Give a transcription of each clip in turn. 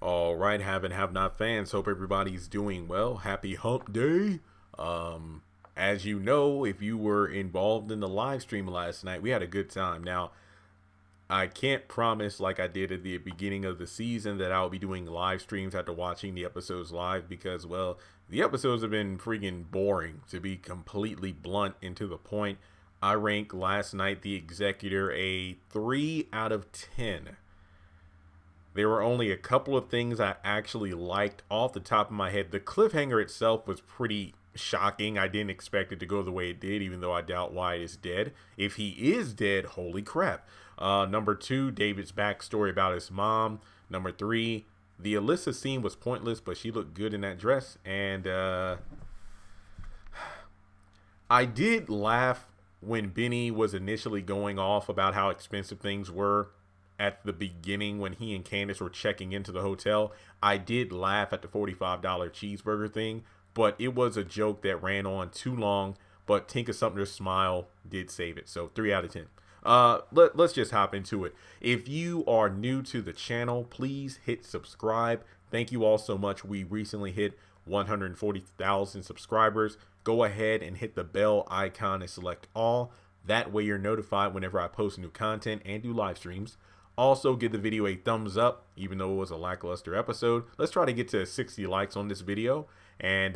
All right, have and have not fans. Hope everybody's doing well. Happy hump day. As you know, if you were involved in the live stream last night, we had a good time. Now, I can't promise like I did at the beginning of the season that I'll be doing live streams after watching the episodes live because, well, the episodes have been freaking boring, to be completely blunt and to the point. I ranked last night the Executor a 3 out of 10. There were only a couple of things I actually liked off the top of my head. The cliffhanger itself was pretty shocking. I didn't expect it to go the way it did, even though I doubt Wyatt is dead. If he is dead, holy crap. Number 2, David's backstory about his mom. Number 3, the Alyssa scene was pointless, but she looked good in that dress. And I did laugh when Benny was initially going off about how expensive things were at the beginning when he and Candace were checking into the hotel. I did laugh at the $45 cheeseburger thing, but it was a joke that ran on too long. But Tinka Sumter's smile did save it. So 3 out of 10. Let's just hop into it. If you are new to the channel, please hit subscribe. Thank you all so much. We recently hit 140,000 subscribers. Go ahead and hit the bell icon and select all. That way you're notified whenever I post new content and do live streams. Also, give the video a thumbs up, even though it was a lackluster episode. Let's try to get to 60 likes on this video. And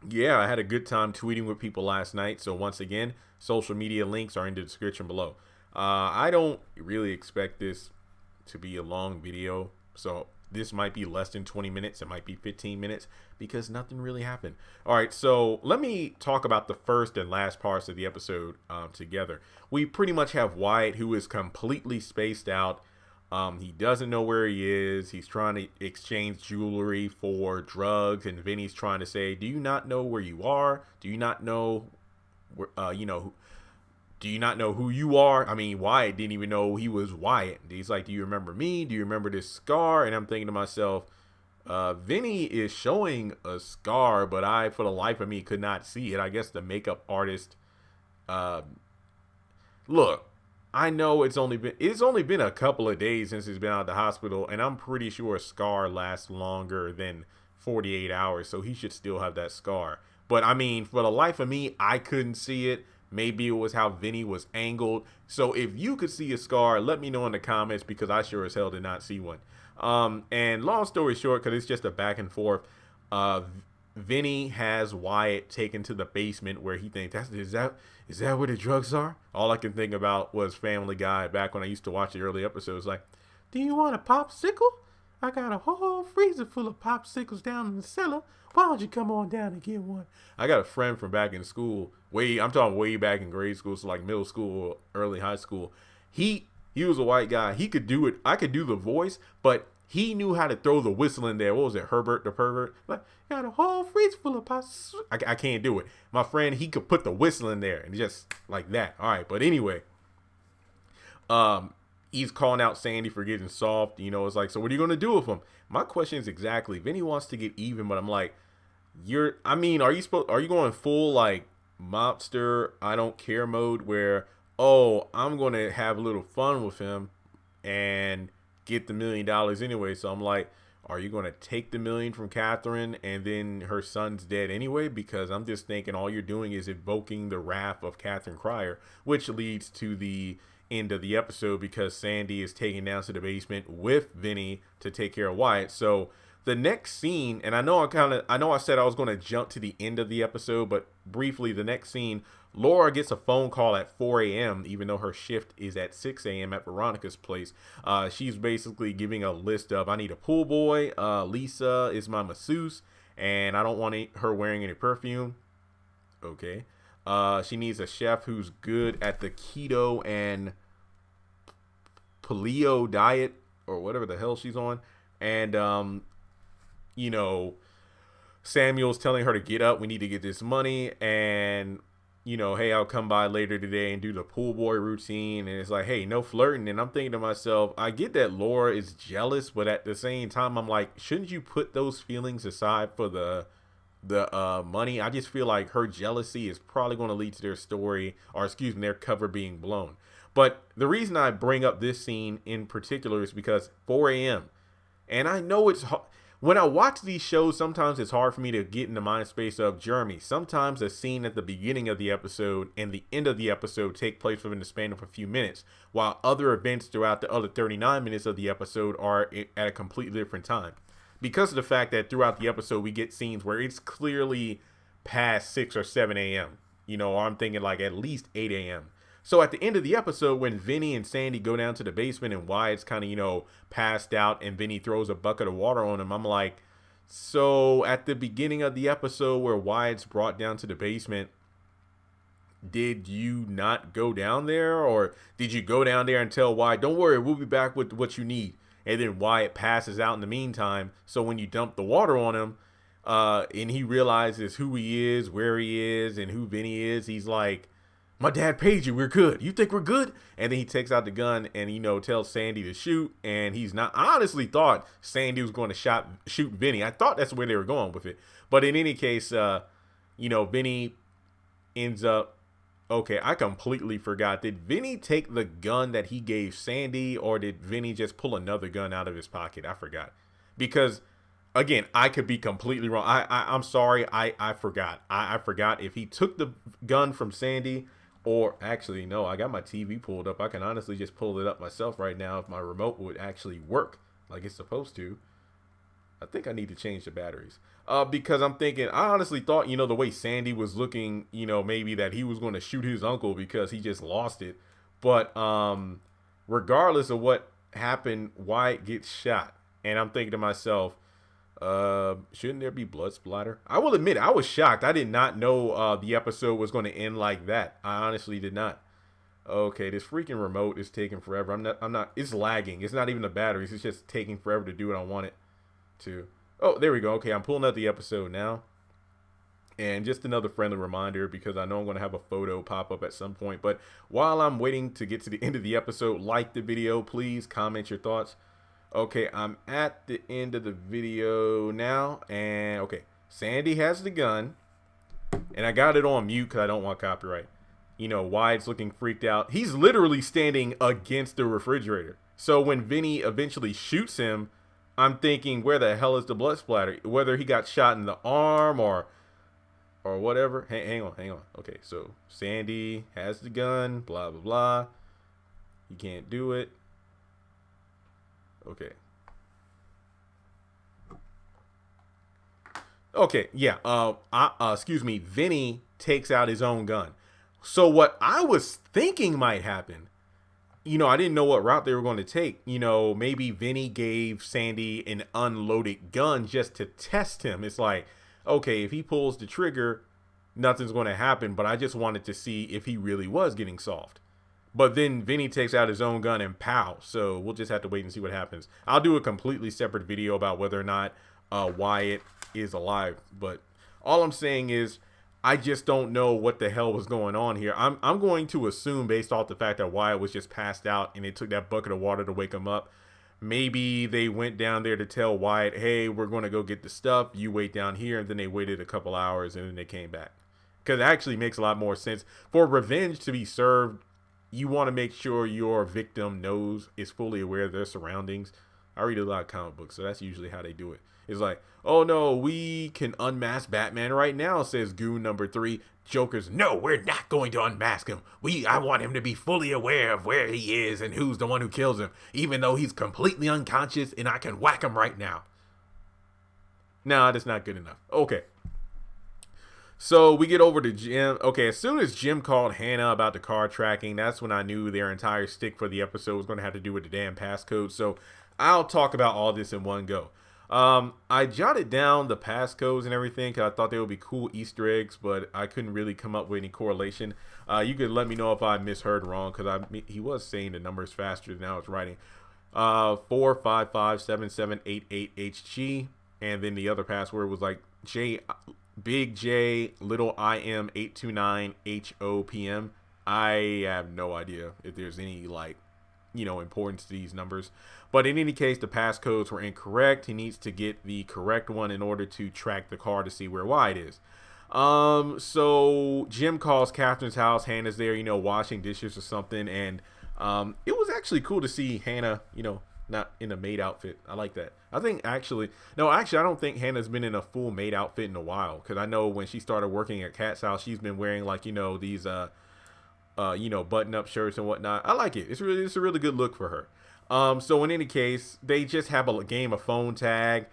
yeah, I had a good time tweeting with people last night. So once again, social media links are in the description below. I don't really expect this to be a long video. So this might be less than 20 minutes. It might be 15 minutes because nothing really happened. All right, so let me talk about the first and last parts of the episode together. We pretty much have Wyatt, who is completely spaced out. He doesn't know where he is. He's trying to exchange jewelry for drugs, and Vinny's trying to say, "Do you not know where you are? Do you not know where, do you not know who you are?" I mean, Wyatt didn't even know he was Wyatt. He's like, "Do you remember me? Do you remember this scar?" And I'm thinking to myself, Vinny is showing a scar, but I, for the life of me, could not see it. I guess the makeup artist, look, I know it's only been a couple of days since he's been out of the hospital, and I'm pretty sure a scar lasts longer than 48 hours, so he should still have that scar. But I mean, for the life of me, I couldn't see it. Maybe it was how Vinny was angled. So if you could see a scar, let me know in the comments, because I sure as hell did not see one. And long story short, because it's just a back and forth, Vinny has Wyatt taken to the basement where he thinks, is that where the drugs are? All I can think about was Family Guy back when I used to watch the early episodes. Like, "Do you want a popsicle? I got a whole freezer full of popsicles down in the cellar. Why don't you come on down and get one?" I got a friend from back in school. I'm talking way back in grade school, so like middle school or early high school. He was a white guy. He could do it. I could do the voice, but he knew how to throw the whistle in there. What was it? Herbert the pervert? Like, "Got a whole freezer full of popsicles." I can't do it. My friend, he could put the whistle in there and just like that. All right. But anyway, he's calling out Sandy for getting soft. You know, it's like, so what are you going to do with him? My question is exactly, Vinny wants to get even, but I'm like, are you going full like mobster, I don't care mode where, oh, I'm going to have a little fun with him and get the $1 million anyway. So I'm like, are you going to take the $1 million from Catherine and then her son's dead anyway? Because I'm just thinking all you're doing is invoking the wrath of Catherine Cryer, which leads to the end of the episode because Sandy is taken down to the basement with Vinny to take care of Wyatt. So the next scene, and I know I said I was going to jump to the end of the episode, but briefly, the next scene, Laura gets a phone call at 4 a.m., even though her shift is at 6 a.m. at Veronica's place. She's basically giving a list of, I need a pool boy, Lisa is my masseuse, and I don't want her wearing any perfume. Okay. She needs a chef who's good at the keto and paleo diet, or whatever the hell she's on. And, you know, Samuel's telling her to get up. We need to get this money. And, you know, hey, I'll come by later today and do the pool boy routine. And it's like, hey, no flirting. And I'm thinking to myself, I get that Laura is jealous, but at the same time, I'm like, shouldn't you put those feelings aside for the money? I just feel like her jealousy is probably going to lead to their story, or excuse me, their cover being blown. But the reason I bring up this scene in particular is because 4 a.m. And I know it's hard. When I watch these shows, sometimes it's hard for me to get in the mind space of Jeremy. Sometimes a scene at the beginning of the episode and the end of the episode take place within the span of a few minutes, while other events throughout the other 39 minutes of the episode are at a completely different time. Because of the fact that throughout the episode, we get scenes where it's clearly past 6 or 7 a.m. Or I'm thinking like at least 8 a.m. So at the end of the episode, when Vinny and Sandy go down to the basement and Wyatt's kind of, passed out and Vinny throws a bucket of water on him, I'm like, so at the beginning of the episode where Wyatt's brought down to the basement, did you not go down there? Or did you go down there and tell Wyatt, don't worry, we'll be back with what you need? And then Wyatt passes out in the meantime. So when you dump the water on him, and he realizes who he is, where he is, and who Vinny is, he's like, my dad paid you. We're good. You think we're good? And then he takes out the gun and, tells Sandy to shoot. And he's not. I honestly thought Sandy was going to shoot Vinny. I thought that's where they were going with it. But in any case, Vinny ends up. Okay, I completely forgot. Did Vinny take the gun that he gave Sandy, or did Vinny just pull another gun out of his pocket? I forgot. Because, again, I could be completely wrong. I'm sorry. I forgot. I forgot if he took the gun from Sandy. Or actually, no, I got my TV pulled up. I can honestly just pull it up myself right now if my remote would actually work like it's supposed to. I think I need to change the batteries. Because I'm thinking, I honestly thought, the way Sandy was looking, maybe that he was going to shoot his uncle because he just lost it. But regardless of what happened, Wyatt gets shot. And I'm thinking to myself, shouldn't there be blood splatter? I will admit, I was shocked. I did not know the episode was going to end like that. I honestly did not. Okay, this freaking remote is taking forever. I'm not, it's lagging. It's not even the batteries. It's just taking forever to do what I want it to. Oh, there we go. Okay, I'm pulling up the episode now. And just another friendly reminder, because I know I'm going to have a photo pop up at some point. But while I'm waiting to get to the end of the episode, like the video, please comment your thoughts. Okay, I'm at the end of the video now, and okay, Sandy has the gun, and I got it on mute because I don't want copyright. Wyatt's looking freaked out. He's literally standing against the refrigerator. So when Vinny eventually shoots him, I'm thinking, where the hell is the blood splatter? Whether he got shot in the arm or whatever. Hang on. Okay, so Sandy has the gun, blah, blah, blah. He can't do it. Okay, yeah. Excuse me. Vinny takes out his own gun. So what I was thinking might happen, I didn't know what route they were going to take. Maybe Vinny gave Sandy an unloaded gun just to test him. It's like, okay, if he pulls the trigger, nothing's going to happen. But I just wanted to see if he really was getting soft. But then Vinny takes out his own gun and pow. So we'll just have to wait and see what happens. I'll do a completely separate video about whether or not Wyatt is alive. But all I'm saying is I just don't know what the hell was going on here. I'm going to assume, based off the fact that Wyatt was just passed out and they took that bucket of water to wake him up, maybe they went down there to tell Wyatt, hey, we're going to go get the stuff. You wait down here. And then they waited a couple hours and then they came back. Because it actually makes a lot more sense. For revenge to be served, you want to make sure your victim is fully aware of their surroundings. I read a lot of comic books, so that's usually how they do it. It's like, oh no, we can unmask Batman right now, says goon number 3. Joker's, no, we're not going to unmask him. I want him to be fully aware of where he is and who's the one who kills him, even though he's completely unconscious and I can whack him right now. Nah, that's not good enough. Okay. So we get over to Jim. Okay, as soon as Jim called Hannah about the car tracking, that's when I knew their entire stick for the episode was going to have to do with the damn passcode. So I'll talk about all this in one go. I jotted down the passcodes and everything because I thought they would be cool Easter eggs, but I couldn't really come up with any correlation. You could let me know if I misheard wrong, because he was saying the numbers faster than I was writing. 4557788HG, and then the other password was like Big J, little IM 829 HOPM. I have no idea if there's any importance to these numbers. But in any case, the passcodes were incorrect. He needs to get the correct one in order to track the car to see where Wyatt is. So Jim calls Catherine's house. Hannah's there, washing dishes or something. And it was actually cool to see Hannah, not in a maid outfit. I like that. I think actually, no, actually, I don't think Hannah's been in a full maid outfit in a while. Because I know when she started working at Kat's house, she's been wearing like, these, button-up shirts and whatnot. I like it. It's a really good look for her. So in any case, they just have a game of phone tag.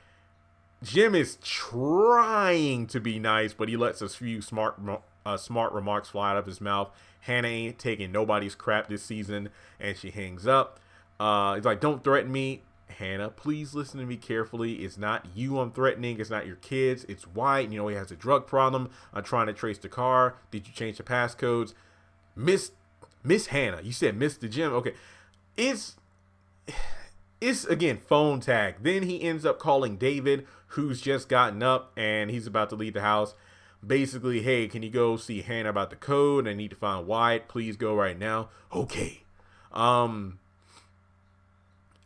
Jim is trying to be nice, but he lets a few smart remarks fly out of his mouth. Hannah ain't taking nobody's crap this season, and she hangs up. He's like, don't threaten me. Hannah, please listen to me carefully. It's not you I'm threatening. It's not your kids. It's White. He has a drug problem. I'm trying to trace the car. Did you change the passcodes? Miss Hannah, you said Mr. Jim. Okay. It's again, phone tag. Then he ends up calling David, who's just gotten up and he's about to leave the house. Basically, hey, can you go see Hannah about the code? I need to find Wyatt. Please go right now. Okay.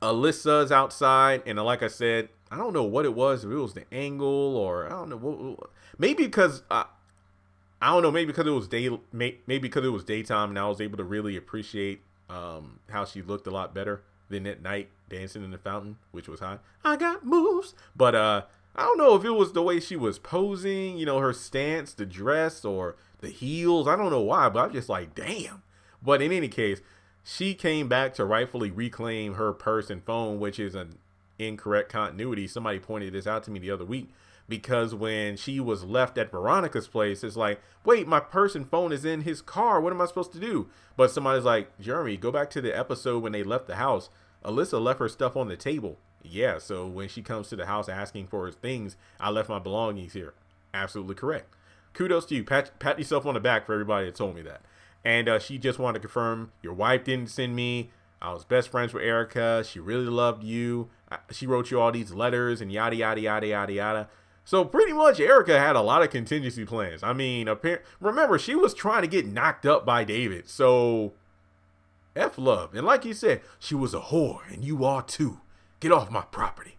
Alyssa's outside, and like I said, I don't know what it was. If it was the angle, or I don't know. Maybe because I don't know. Maybe because it was maybe because it was daytime, and I was able to really appreciate how she looked a lot better than at night dancing in the fountain, which was hot. I got moves, but I don't know if it was the way she was posing, her stance, the dress, or the heels. I don't know why, but I'm just like, damn. But in any case, she came back to rightfully reclaim her purse and phone, which is an incorrect continuity. Somebody pointed this out to me the other week, because when she was left at Veronica's place, it's like, wait, my purse and phone is in his car. What am I supposed to do? But somebody's like, Jeremy, go back to the episode when they left the house. Alyssa left her stuff on the table. Yeah, so when she comes to the house asking for her things, I left my belongings here. Absolutely correct. Kudos to you. Pat yourself on the back for everybody that told me that. And she just wanted to confirm, your wife didn't send me. I was best friends with Erica. She really loved you. She wrote you all these letters and yada, yada, yada, yada, yada. So pretty much Erica had a lot of contingency plans. I mean, remember, she was trying to get knocked up by David. So F love. And like you said, she was a whore and you are too. Get off my property.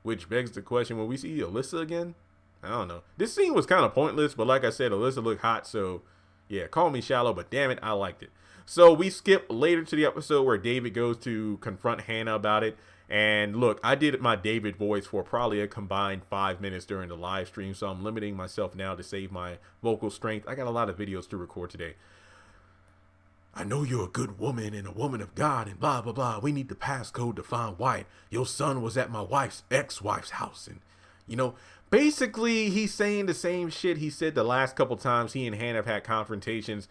Which begs the question, will we see Alyssa again? I don't know. This scene was kind of pointless, but like I said, Alyssa looked hot, so yeah, call me shallow, but damn it, I liked it. So we skip later to the episode where David goes to confront Hannah about it. And look, I did my David voice for probably a combined 5 minutes during the live stream, so I'm limiting myself now to save my vocal strength. I got a lot of videos to record today. I know you're a good woman and a woman of God and blah, blah, blah. We need the passcode to find Wyatt. Your son was at my ex-wife's house. And, basically he's saying the same shit he said the last couple times he and Hannah have had confrontations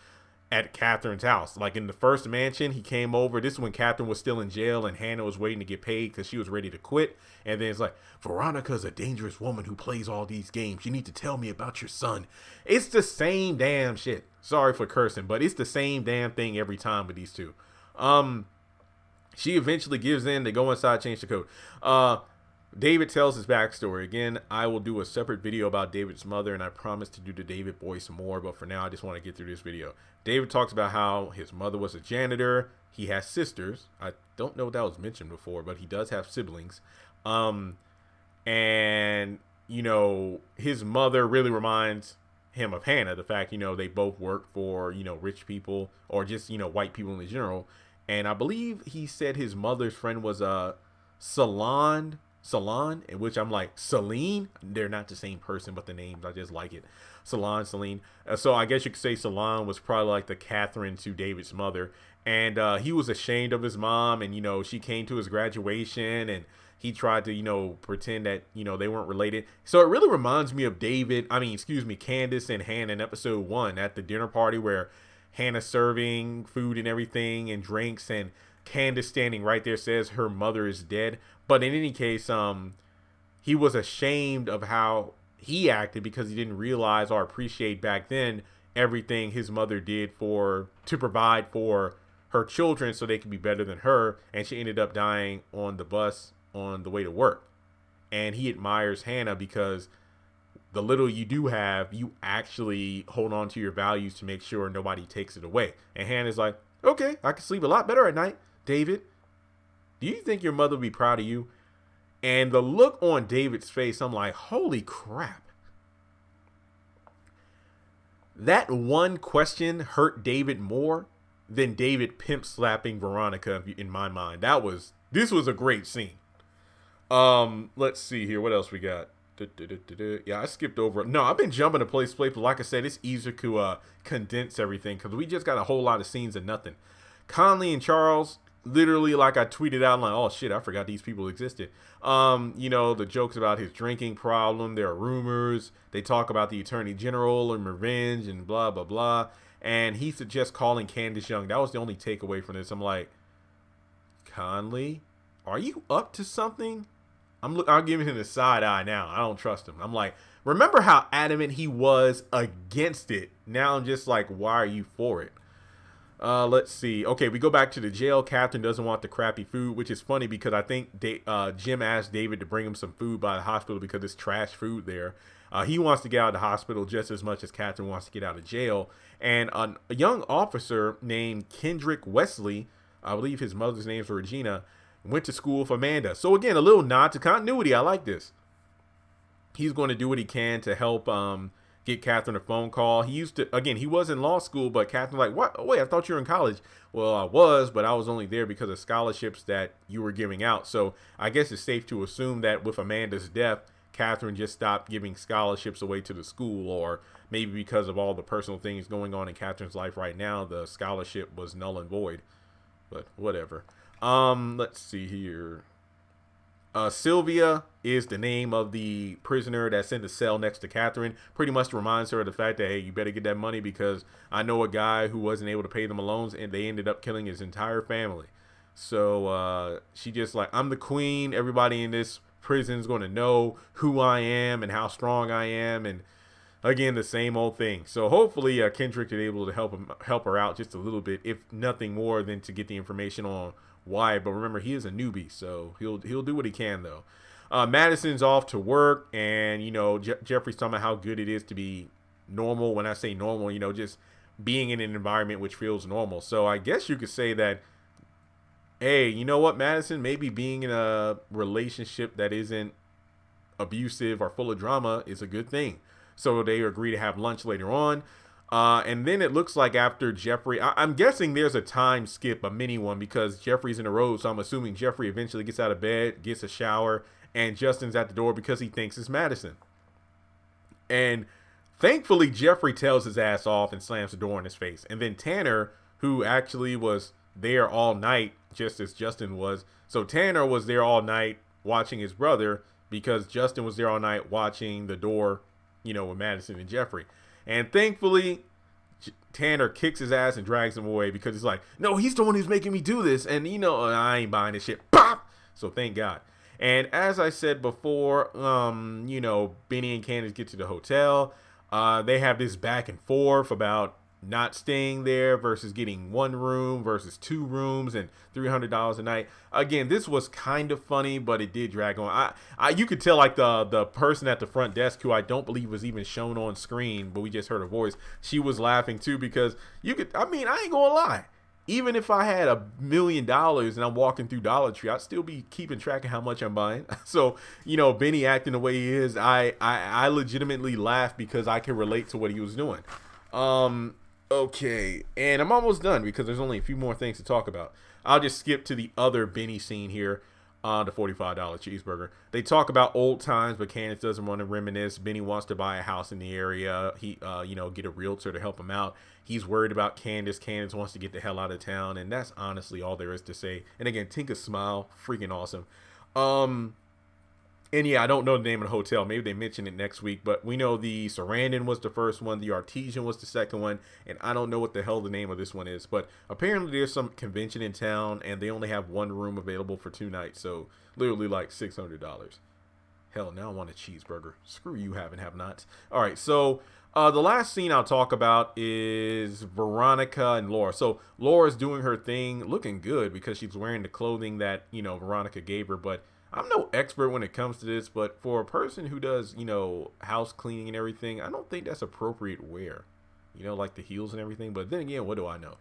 at Catherine's house. Like in the first mansion, he came over. This is when Catherine was still in jail and Hannah was waiting to get paid because she was ready to quit. And then it's like, Veronica's a dangerous woman who plays all these games. You need to tell me about your son. It's the same damn shit. Sorry for cursing, but it's the same damn thing every time with these two. She eventually gives in. They go inside, change the code. David tells his backstory. Again, I will do a separate video about David's mother, and I promise to do the David voice more, but for now, I just want to get through this video. David talks about how his mother was a janitor. He has sisters. I don't know if that was mentioned before, but he does have siblings. And, his mother really reminds him of Hannah. The fact, they both work for, rich people or just, white people in general. And I believe he said his mother's friend was a Salon, in which I'm like, Celine? They're not the same person, but the names, I just like it. Celine. So I guess you could say Salon was probably like the Catherine to David's mother. And he was ashamed of his mom. And, she came to his graduation and he tried to, pretend that, they weren't related. So it really reminds me of Candace and Hannah in episode 1 at the dinner party where Hannah serving food and everything and drinks, and Candace standing right there says her mother is dead. But in any case, he was ashamed of how he acted because he didn't realize or appreciate back then everything his mother did to provide for her children so they could be better than her. And she ended up dying on the bus on the way to work. And he admires Hannah because the little you do have, you actually hold on to your values to make sure nobody takes it away. And Hannah's like, okay, I can sleep a lot better at night. David, do you think your mother would be proud of you? And the look on David's face, I'm like, holy crap. That one question hurt David more than David pimp slapping Veronica in my mind. That was This was a great scene. Let's see here. What else we got? Yeah, I skipped over. No, I've been jumping to place, but like I said, it's easier to condense everything because we just got a whole lot of scenes and nothing. Conley and Charles, literally, like I tweeted out, I'm like, oh shit, I forgot these people existed. The jokes about his drinking problem. There are rumors. They talk about the Attorney General and revenge and blah blah blah. And he suggests calling Candace Young. That was the only takeaway from this. I'm like, Conley, are you up to something? I'm giving him the side eye now. I don't trust him. I'm like, remember how adamant he was against it. Now I'm just like, why are you for it? Let's see. Okay, we go back to the jail. Catherine doesn't want the crappy food, which is funny because I think Jim asked David to bring him some food by the hospital because it's trash food there. He wants to get out of the hospital just as much as Catherine wants to get out of jail. And a young officer named Kendrick Wesley, I believe his mother's name is Regina, went to school with Amanda. So again, a little nod to continuity. I like this. He's going to do what he can to help get Catherine a phone call. He was in law school, but Catherine like, what? Oh, wait, I thought you were in college. Well, I was, but I was only there because of scholarships that you were giving out. So I guess it's safe to assume that with Amanda's death, Catherine just stopped giving scholarships away to the school, or maybe because of all the personal things going on in Catherine's life right now, the scholarship was null and void. But whatever. Let's see here. Sylvia is the name of the prisoner that's in the cell next to Catherine. Pretty much reminds her of the fact that, hey, you better get that money because I know a guy who wasn't able to pay them loans and they ended up killing his entire family. So she just like, I'm the queen. Everybody in this prison is going to know who I am and how strong I am. And again, the same old thing. So hopefully Kendrick is able to help her out just a little bit, if nothing more than to get the information on why. But remember, he is a newbie, so he'll do what he can though. Madison's off to work, and Jeffrey's talking about how good it is to be normal. When I say normal, just being in an environment which feels normal. So I guess you could say that, hey, you know what, Madison, maybe being in a relationship that isn't abusive or full of drama is a good thing. So they agree to have lunch later on. And then it looks like after Jeffrey, I'm guessing there's a time skip, a mini one, because Jeffrey's in the road. So I'm assuming Jeffrey eventually gets out of bed, gets a shower, and Justin's at the door because he thinks it's Madison. And thankfully, Jeffrey tells his ass off and slams the door in his face. And then Tanner, who actually was there all night, just as Justin was. So Tanner was there all night watching his brother because Justin was there all night watching the door, with Madison and Jeffrey. And thankfully, Tanner kicks his ass and drags him away because he's like, no, he's the one who's making me do this. And, I ain't buying this shit. Pop! So thank God. And as I said before, Benny and Candace get to the hotel. They have this back and forth about not staying there versus getting one room versus two rooms and $300 a night. Again, this was kind of funny, but it did drag on. You could tell like the person at the front desk, who I don't believe was even shown on screen, but we just heard her voice. She was laughing too because I ain't gonna lie. Even if I had $1 million and I'm walking through Dollar Tree, I'd still be keeping track of how much I'm buying. So, Benny acting the way he is, I legitimately laugh because I can relate to what he was doing. Okay, and I'm almost done because there's only a few more things to talk about. I'll just skip to the other Benny scene here, the $45 cheeseburger. They talk about old times, but Candace doesn't want to reminisce. Benny wants to buy a house in the area. He, get a realtor to help him out. He's worried about Candace. Candace wants to get the hell out of town, and that's honestly all there is to say. And again, Tinka's smile, freaking awesome. And yeah, I don't know the name of the hotel. Maybe they mention it next week. But we know the Sarandon was the first one. The Artesian was the second one. And I don't know what the hell the name of this one is. But apparently there's some convention in town. And they only have one room available for 2 nights. So literally like $600. Hell, now I want a cheeseburger. Screw you, have nots. All right, so the last scene I'll talk about is Veronica and Laura. So Laura's doing her thing, looking good because she's wearing the clothing that, Veronica gave her. But I'm no expert when it comes to this, but for a person who does, house cleaning and everything, I don't think that's appropriate wear, like the heels and everything. But then again, what do I know?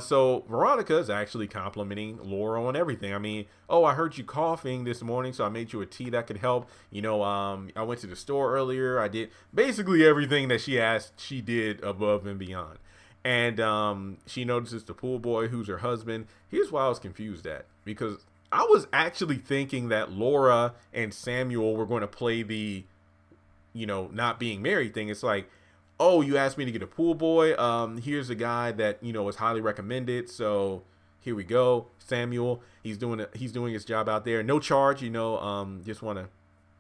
So Veronica is actually complimenting Laura on everything. I mean, oh, I heard you coughing this morning, so I made you a tea that could help. I went to the store earlier. I did basically everything that she asked, she did above and beyond. And she notices the pool boy, who's her husband. Here's why I was confused at, because I was actually thinking that Laura and Samuel were going to play the, not being married thing. It's like, oh, you asked me to get a pool boy. Here's a guy that, is highly recommended. So here we go. Samuel, he's doing his job out there. No charge, just want to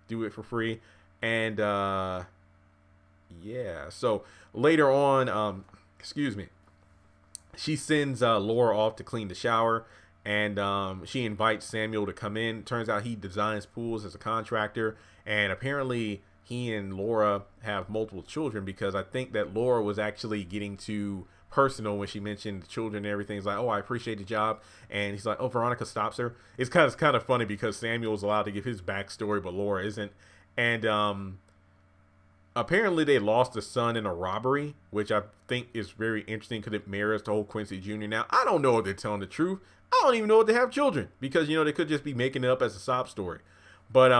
do it for free. And yeah. So later on, excuse me, she sends Laura off to clean the shower, and she invites Samuel to come in. Turns out he designs pools as a contractor, and apparently he and Laura have multiple children, because I think that Laura was actually getting too personal when she mentioned the children and everything. It's like, oh, I appreciate the job. And he's like, oh, Veronica stops her. It's kind of funny because Samuel's allowed to give his backstory, but Laura isn't. And apparently they lost a son in a robbery, which I think is very interesting because it mirrors the whole Quincy Jr. Now, I don't know if they're telling the truth. I don't even know if they have children, because, they could just be making it up as a sob story. But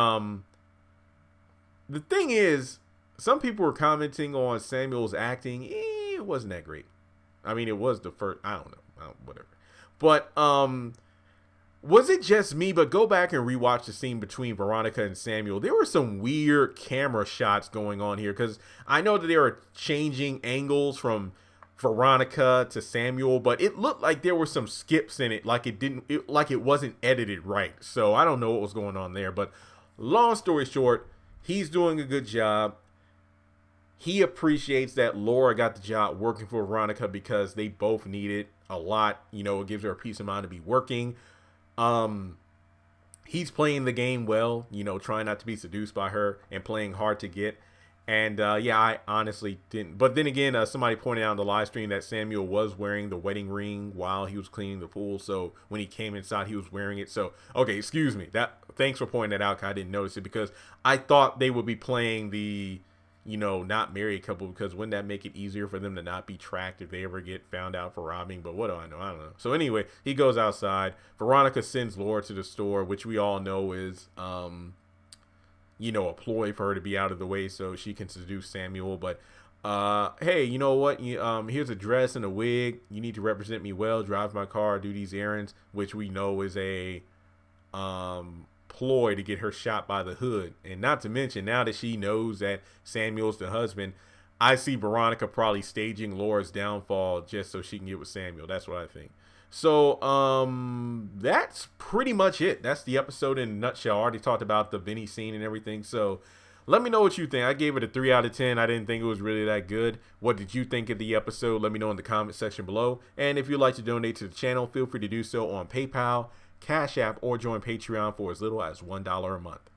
the thing is, some people were commenting on Samuel's acting. It wasn't that great. I mean, it was the first, I don't know, whatever. But was it just me? But go back and rewatch the scene between Veronica and Samuel. There were some weird camera shots going on here, because I know that they were changing angles from Veronica to Samuel, but it looked like there were some skips in it, like it wasn't edited right. So I don't know what was going on there. But long story short, he's doing a good job. He appreciates that Laura got the job working for Veronica because they both need it a lot. It gives her a peace of mind to be working. He's playing the game well, trying not to be seduced by her and playing hard to get. And yeah, I honestly didn't. But then again, somebody pointed out in the live stream that Samuel was wearing the wedding ring while he was cleaning the pool. So when he came inside, he was wearing it. So, okay, excuse me. Thanks for pointing that out, because I didn't notice it, because I thought they would be playing the, not married couple, because wouldn't that make it easier for them to not be tracked if they ever get found out for robbing? But what do I know? I don't know. So anyway, he goes outside. Veronica sends Laura to the store, which we all know is, a ploy for her to be out of the way so she can seduce Samuel. But hey, you know what? Here's a dress and a wig. You need to represent me well, drive my car, do these errands, which we know is a ploy to get her shot by the hood. And not to mention, now that she knows that Samuel's the husband, I see Veronica probably staging Laura's downfall just so she can get with Samuel. That's what I think. So that's pretty much it. That's the episode in a nutshell. I already talked about the Vinny scene and everything. So let me know what you think. I gave it a 3 out of 10. I didn't think it was really that good. What did you think of the episode? Let me know in the comment section below. And if you'd like to donate to the channel, feel free to do so on PayPal, Cash App, or join Patreon for as little as $1 a month.